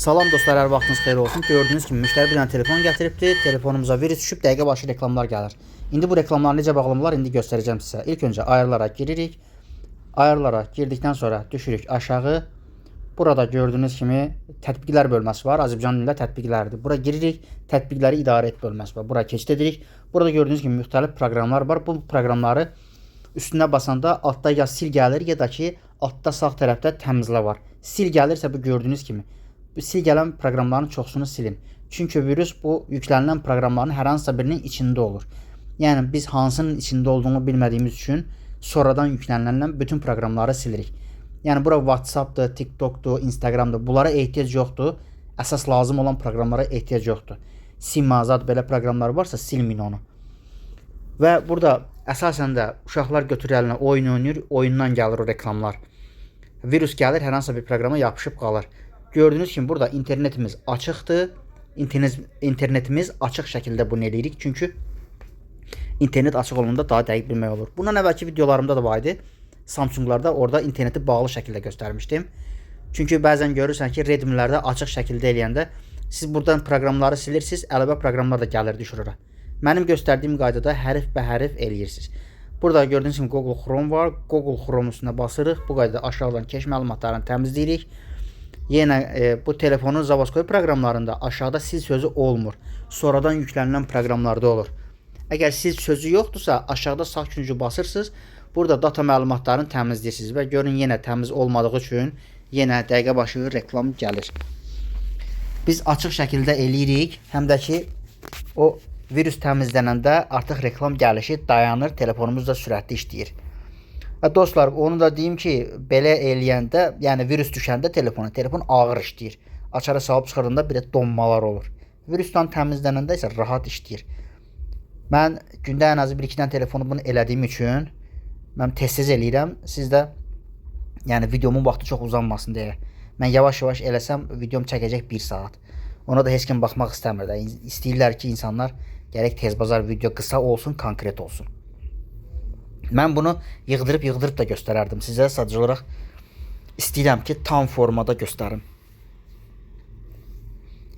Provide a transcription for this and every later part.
Salam dostlar, hər vaxtınız xeyir olsun. Gördüyünüz kimi müştəri bir dənə telefon gətiribdi. Telefonumuza virus düşüb, dəqiqə başı reklamlar gəlir. İndi bu reklamları necə bağlamalar indi göstərəcəm sizə. İlk öncə ayarlara giririk. Ayarlara girdikdən sonra düşürük aşağı. Burada gördüyünüz kimi tətbiqlər bölməsi var. Azərbaycan dilində tətbiqlərdir. Bura giririk. Tətbiqləri idarə et bölməsi var. Bura keçid edirik. Burada gördüyünüz kimi müxtəlif proqramlar var. Bu proqramları üstünə basanda altda ya sil gəlir ya da ki altda sağ tərəfdə təmizlə var. Sil gəlirsə bu gördüyünüz kimi bu sil gələn proqramların çoxsunu silin. Çünki virus bu yüklənilən proqramların hər hansısa birinin içində olur. Yəni biz hansının içində olduğunu bilmədiyimiz üçün sonradan yüklənilən bütün proqramları silirik. Yəni bura WhatsApp'dır, TikTok'dur, Instagram'dır. Bunlara ehtiyac yoxdur. Əsas lazım olan proqramlara ehtiyac yoxdur. Simazad belə proqramlar varsa silmin onu. Və burada əsasən də uşaqlar götürür əlinə oyun oynayır, oyundan gəlir o reklamlar. Virus gəlir, hər hansısa bir proqrama yapışıb qalır. Gördüyünüz kimi burada internetimiz açıqdır. İnternetimiz açıq şəkildə bunu eləyirik. Çünki internet açıq olanda daha dəqiq bilmək olur. Bundan əvvəlki videolarımda da var idi. Samsunglarda orada interneti bağlı şəkildə göstərmişdim. Çünki bəzən görürsən ki, Redmilərdə açıq şəkildə eləyəndə siz buradan proqramları silirsiniz, əlavə proqramlar da gəlir düşür ora. Mənim göstərdiyim qaydada hərf bə hərf eləyirsiniz. Burada gördüyünüz kimi Google Chrome var. Google Chrome üstünə basırıq. Bu qaydada aşağıdan keş məlumatlarını təmizləyirik. Yenə bu telefonun Zavaskoy proqramlarında aşağıda sil sözü olmur. Sonradan yüklənilən proqramlarda olur. Əgər sil sözü yoxdursa aşağıda sağ küncü basırsınız. Burada data məlumatlarını təmizləyirsiniz və görün yenə təmiz olmadığı üçün yenə dəqiqə başı reklam gəlir. Biz açıq şəkildə eləyirik. Həm də ki o virus təmizlənəndə artıq reklam gəlişi dayanır. Telefonumuz da sürətli işləyir. Və dostlar, onu da deyim ki, belə eləyəndə, yəni virus düşəndə telefon ağır işləyir. Açarı salıb çıxırdığında bir də donmalar olur. Virusdan təmizlənəndə isə rahat işləyir. Mən gündə ən azı 1-2 dənə telefonu bunu elədiyim üçün mən tez-tez eləyirəm. Siz də yəni videomun vaxtı çox uzanmasın deyə. Mən yavaş-yavaş eləsəm videom çəkəcək 1 saat. Ona da heç kim baxmaq istəmir də. İstəyirlər ki, insanlar gərək tez-bazar video qısa olsun, konkret olsun. Mən bunu yığdırıb da göstərərdim sizə. Sadəcə olaraq istəyirəm ki, tam formada göstərim.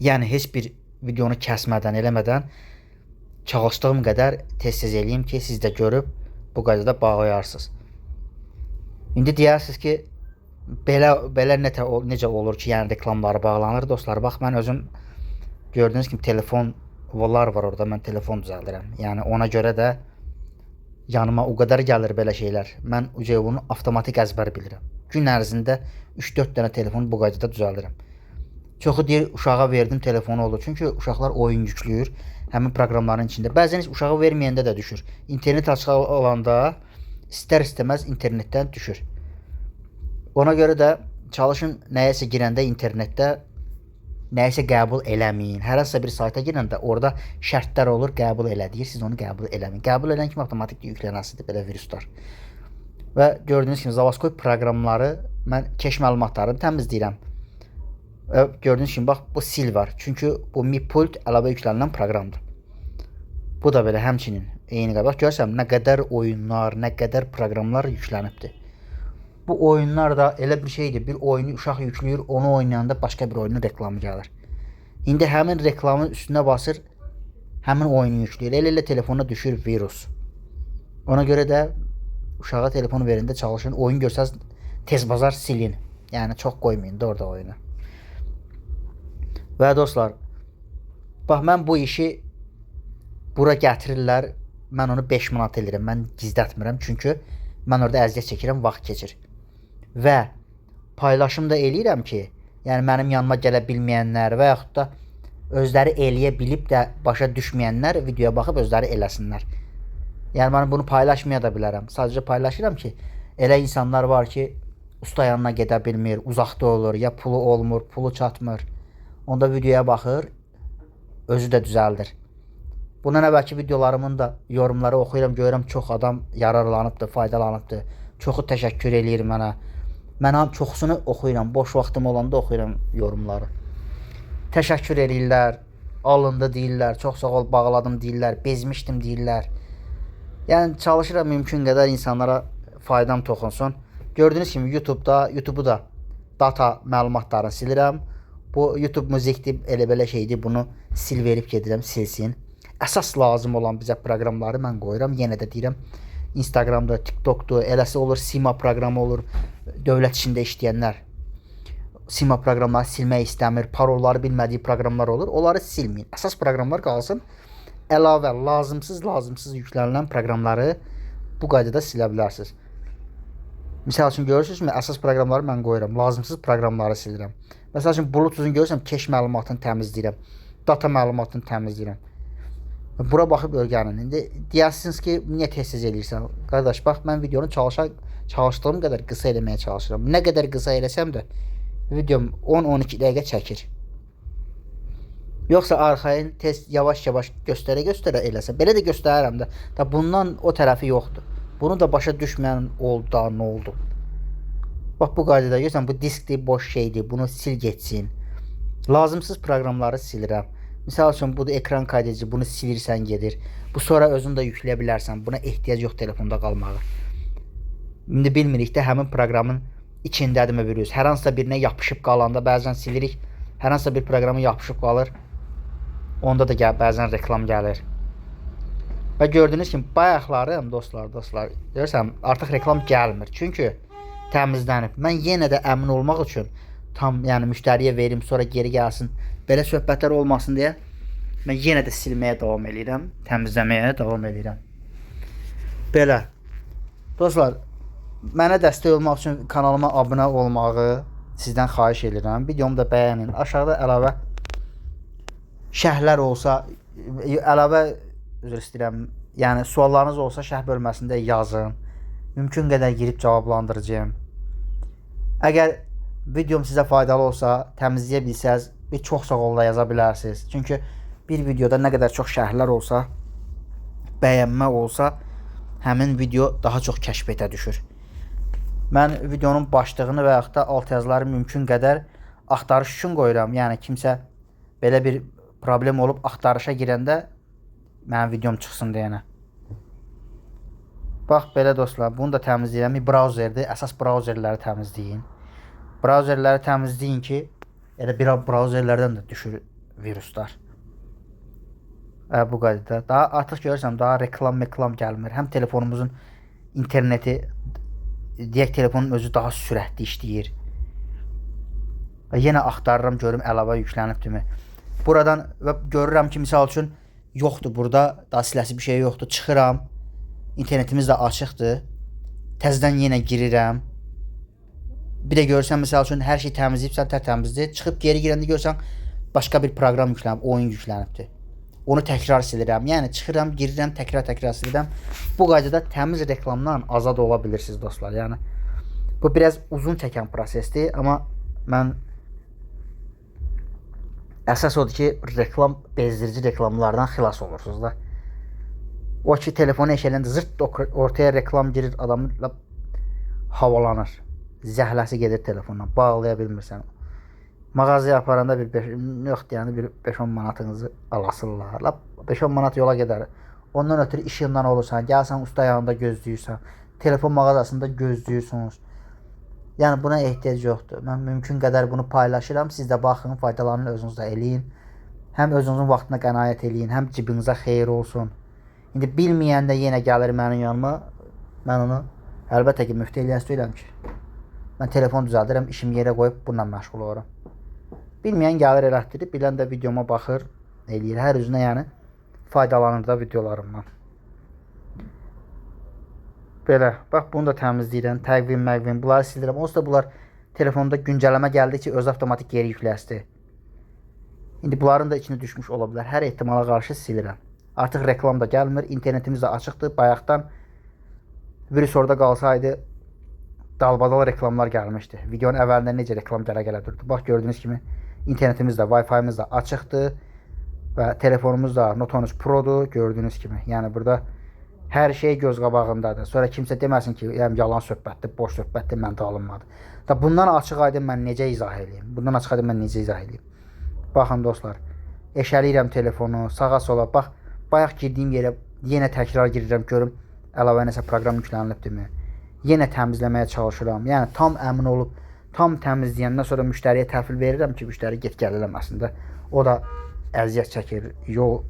Yəni heç bir videonu kəsmədən, eləmədən çalışdığım qədər tez-tez eləyim ki, siz də görüb bu qaydada bağlayarsınız. İndi deyərsiniz ki, belə necə olur ki, yəni reklamları bağlanır. Dostlar, bax mən özüm gördüyünüz kimi telefonlar var orada. Mən telefon düzəldirəm. Yəni ona görə də yanıma o qədər gəlir belə şeylər. Mən bunu avtomatik əzbər bilirəm. Gün ərzində 3-4 dənə telefonu bu qaydada düzəldirəm. Çoxu deyir, uşağa verdim telefonu olur. Çünki uşaqlar oyun yükləyir həmin proqramların içində. Bəzən uşağa verməyəndə də düşür. İnternet açıq olanda istər-istəməz internetdən düşür. Ona görə də çalışın nəyəsə girəndə internetdə nəyəsə qəbul eləməyin. Hər hansısa bir sayta girəndə orada şərtlər olur, qəbul elə deyir, siz onu qəbul eləməyin. Qəbul edən kimi avtomatik yüklənəsidir belə viruslar. Və gördüyünüz kimi Zavaskoy proqramları mən keş məlumatlarını təmizləyirəm. Və gördüyünüz kimi bax bu sil var. Çünki bu Mi Pult əlavə yüklənilən proqramdır. Bu da belə həmçinin eyni qabaq görsəm nə qədər oyunlar, nə qədər proqramlar yüklənibdir. Bu oyunlar da elə bir şeydir. Bir oyunu uşaq yükləyir, onu oynayanda başqa bir oyunun reklamı gəlir. İndi həmin reklamın üstünə basır, həmin oyunu yükləyir. Elə telefona düşür virus. Ona görə də uşağa telefon verəndə çalışın. Oyun görsəz tez-bazar silin. Yəni çox qoymayın da orada oyunu. Və dostlar, bax mən bu işi bura gətirirlər. Mən onu 5 manat edirəm. Mən gizlətmirəm. Çünki mən orada əziyyət çəkirəm, vaxt keçir. Və paylaşım da eləyirəm ki, yəni mənim yanıma gələ bilməyənlər və yaxud da özləri eləyə bilib də başa düşməyənlər videoya baxıb özləri eləsinlər. Yəni mən bunu paylaşmaya da bilərəm. Sadəcə paylaşıram ki, elə insanlar var ki, usta yanına gedə bilmir, uzaqda olur, ya pulu olmur, pulu çatmır. Onda videoya baxır, özü də düzəldir. Bundan əvvəlki videolarımın da yorumları oxuyuram, görürəm çox adam yararlanıbdır, faydalanıbdır. Çoxu təşəkkür eləyir mənə. Mən çoxusunu oxuyuram, boş vaxtım olanda oxuyuram yorumları. Təşəkkür eləyirlər, alındı deyirlər, çox sağ ol, bağladım deyirlər, bezmişdim deyirlər. Yəni çalışıram mümkün qədər insanlara faydam toxunsun. Gördüyünüz kimi YouTube'u da data məlumatlarını silirəm. Bu YouTube müzikdir, elə belə şeydir. Bunu sil verib gedirəm, silsin. Əsas lazım olan bizə proqramları mən qoyuram. Yenə də deyirəm, Instagramda, TikTokda, eləsi olur, Sima proqramı olur. Dövlət işində işləyənlər Sima proqramları silmək istəmir, parolları bilmədiyi proqramlar olur. Onları silməyin. Əsas proqramlar qalsın. Əlavə lazımsız yüklənilən proqramları bu qaydada silə bilərsiniz. Misal üçün görürsünüzmü? Əsas proqramları mən qoyuram. Lazımsız proqramları silirəm. Məsəl üçün Bluetooth-un görürsəm, keş məlumatını təmizləyirəm. Data məlumatını təmizləyirəm. Bura baxıb öyrənin. İndi deyərsiniz ki, niyə tez-tez eləyirsən? Qardaş, bax, mən videonu çalışdığım qədər qısa eləməyə çalışıram. Nə qədər qısa eləsəm də videom 10-12 dəqiqə çəkir. Yoxsa arxayın tez yavaş-yavaş göstərə eləsə, belə də göstərirəm də. Da bundan o tərəfi yoxdur. Bunu da başa düşməyən oldu da, nə oldu? Bax, bu qaydada görürsən, bu diskdir, boş şeydir. Bunu sil getsin. Lazımsız proqramları silirəm. Misal üçün, bu da ekran kaydedici. Bunu silirsən, gedir. Bu sonra özün də yükləyə bilərsən. Buna ehtiyac yox telefonda qalmağı. İndi bilmirik də həmin proqramın içindədirmi virus. Hər hansısa birinə yapışıb qalanda bəzən silirik. Hər hansısa bir proqramı yapışıb qalır. Onda da bəzən reklam gəlir. Və gördüyünüz kimi bayaqlarım dostlar, görürsən, artıq reklam gəlmir. Çünki təmizlənib. Mən yenə də əmin olmaq üçün tam, yəni müştəriyə verim, sonra geri gəlsin. Belə söhbətlər olmasın deyə mən yenə də silməyə davam edirəm, təmizləməyə davam edirəm. Belə. Dostlar, mənə dəstək olmaq üçün kanalıma abunə olmağı sizdən xahiş edirəm. Videomu da bəyənin. Aşağıda əlavə şərhlər olsa, üzr istəyirəm, yəni suallarınız olsa şərh bölməsində yazın. Mümkün qədər girib cavablandıracağım. Əgər videom sizə faydalı olsa, təmizləyə bilsəz, bir çox sağ ol da yaza bilərsiniz. Çünki bir videoda nə qədər çox şərhlər olsa, bəyənmə olsa, həmin video daha çox kəşfiyyətə düşür. Mən videonun başlığını və yaxud da alt yazıları mümkün qədər axtarış üçün qoyuram. Yəni kimsə belə bir problem olub axtarışa girəndə mənim videom çıxsın deyənə. Bax, belə dostlar, bunu da təmizləyirəm. Brauzerdir, əsas brauzerləri təmizləyin. Brauzerləri təmizləyin ki, elə bir brauzerlərdən də düşür viruslar. Bu qaydada. Daha artıq görürsəm, daha reklam gəlmir. Həm telefonumuzun interneti, deyək telefonun özü daha sürətli işləyir. Və yenə axtarıram, görürüm əlavə yüklənibdimi. Buradan görürəm ki, misal üçün yoxdur burada, daha siləsi bir şey yoxdur. Çıxıram, internetimiz də açıqdır. Təzədən yenə girirəm. Bir də görürsən, misal üçün hər şey təmizləyibsən, tərtəmizdir. Çıxıb geri girəndə görürsən, başqa bir proqram yüklənib, oyun yüklənibdir. Onu təkrar silirəm. Yəni çıxıram, girirəm, təkrar silirəm. Bu qaydada təmiz reklamdan azad ola bilirsiniz dostlar. Yəni bu biraz uzun çəkən prosesdir, amma mən əsas odur ki, reklam, bezdirici reklamlardan xilas olursunuz da. O ki, telefonu eşələndə zırt ortaya reklam girir, adamla havalanır. Zəhləsi gedir telefondan, bağlaya bilmirsən. Mağazaya aparanda bir 5-10 manatınızı alasırlar. 5-10 manat yola gedər. Ondan ötürü işindən olursan, gəlsən usta yanında gözləyirsən, telefon mağazasında gözləyirsiniz. Yəni buna ehtiyac yoxdur. Mən mümkün qədər bunu paylaşıram. Siz də baxın, faydalanın, özünüzdə eləyin. Həm özünüzün vaxtına qənaət eləyin, həm cibinizə xeyir olsun. İndi bilməyəndə yenə gəlir mənim yanıma. Mən onu əlbəttə ki, müftə eləyən söyləyəm ki, mən telefon düzəldirəm, işimi yerə qoyub bununla məşğul oluram. Bilməyən gəlir elətdirib, bilən də videoma baxır, eləyir. Hər üzünə yəni faydalanır da videolarımdan. Belə, bax bunu da təmizləyirəm, təqvim, bunları sildirəm. Onsuz da bunlar telefonda güncəlləmə gəldi ki, öz avtomatik geri yükləsti. İndi bunların da içine düşmüş ola bilər. Hər ehtimala qarşı silirəm. Artıq reklam da gəlmir, internetimiz də açıqdır. Bayaqdan virus orada qalsaydı dalbadal reklamlar gəlmişdi. Videonun əvvəlində necə reklam gələ durdu. Bax gördüyünüz kimi internetimiz də, Wi-Fi'miz də açıqdır və telefonumuz da Note 13 Pro'dur gördüyünüz kimi. Yəni burada hər şey göz qabağındadır. Sonra kimsə deməsin ki, yəni yalan söhbətdir, boş söhbətdir, məndə alınmadı. Da bundan açıq-aydın mən necə izah edeyim? Baxın dostlar, eşəliyirəm telefonu, sağa sola. Bax, bayaq girdiyim yerə yenə təkrar girirəm, görüm əlavə nəsə proqram yüklənilibdirmi? Yenə təmizləməyə çalışıram. Yəni tam əmin olub Tam təmizləyəndən sonra müştəriyə təhvil verirəm ki, müştəri get-gəl eləməsin də. O da əziyyət çəkir. Yol,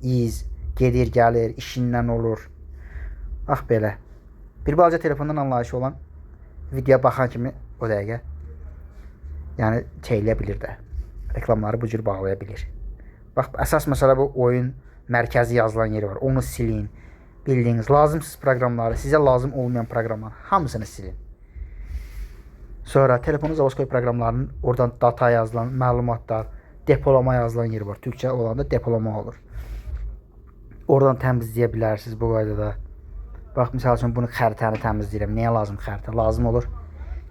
iz, gedir, gəlir, işindən olur. Bax belə. Bir balaca telefondan anlayışı olan videoya baxan kimi o dəqiqə yəni çəkləyə bilir də. Reklamları bu cür bağlaya bilir. Bax, əsas məsələ bu oyun mərkəzi yazılan yeri var. Onu silin. Bildiyiniz lazımsız proqramları, sizə lazım olmayan proqramları hamısını silin. Sonra telefonu zavoskoy proqramlarının oradan data yazılan, məlumatlar, depolama yazılan yeri var. Türkçə olanda depolama olur. Oradan təmizləyə bilərsiniz bu qaydada. Bax, misal üçün bunu xəritəni təmizləyirəm. Nəyə lazım xəritə? Lazım olur.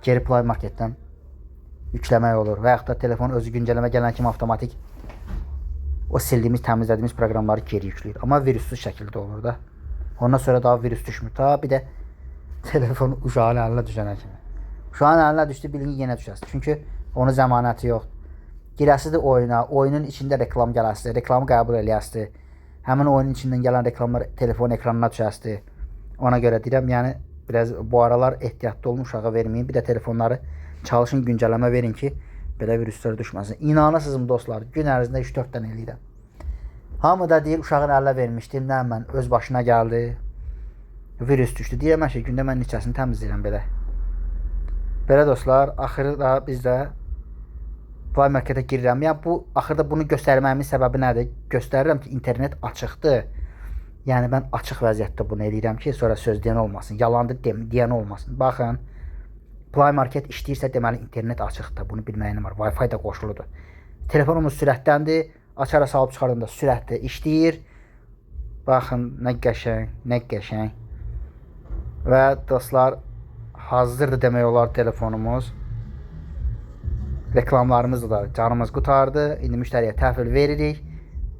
Geri Play Marketdən yükləmək olur. Və yaxud da telefon özü güncəlləmə gələn kimi avtomatik o sildiyimiz, təmizlədiyimiz proqramları geri yükləyir. Amma virussuz şəkildə olur da. Ondan sonra daha virus düşmür. Ta bir də telefon uşağın əlinə düşənə kimi. Uşağın əlinə düşdü, bilin yenə düşəsiniz. Çünki onun zəmanəti yoxdur. Girəsidir oyuna, oyunun içində reklam gələsidir, reklamı qəbul eləyəsidir. Həmin oyunun içindən gələn reklamlar telefon ekranına düşəsidir. Ona görə deyirəm, yəni biraz bu aralar ehtiyatlı olun, uşağa verməyin. Bir də telefonları çalışın, güncəlləmə verin ki, belə viruslar düşməsin. İnanırsınızmı dostlar, gün ərzində 3-4 dənə eləyirəm. Hamı da deyir, uşağın əlinə vermişdim, nə mən öz başına gəldi, virus düşdü. Deyirəm ki, gündə mən neçəsini təmizləyirəm belə. Belə dostlar, axırda biz də Play Marketə girirəm. Yəni bu axırda bunu göstərməyimin səbəbi nədir? Göstərirəm ki, internet açıqdır. Yəni mən açıq vəziyyətdə bunu eləyirəm ki, sonra söz deyən olmasın, yalandır deyən olmasın. Baxın, Play Market işləyirsə deməli internet açıqdır. Bunu bilməyinin var. Wi-Fi də qoşuludur. Telefonumuz sürətdəndir. Açara salıb çıxardığında sürətlə işləyir. Baxın, nə qəşəng, nə qəşəng. Və dostlar, hazırdır demək olar telefonumuz. Reklamlarımız da canımız qutardı. İndi müştəriyə təhvil veririk.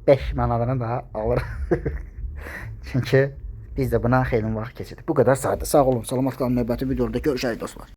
5 manatını daha alırıq. Çünki biz də buna xeyli vaxt keçirdik. Bu qədər saydı. Sağ olun, salamat qalın. Növbəti videoda görüşərik dostlar.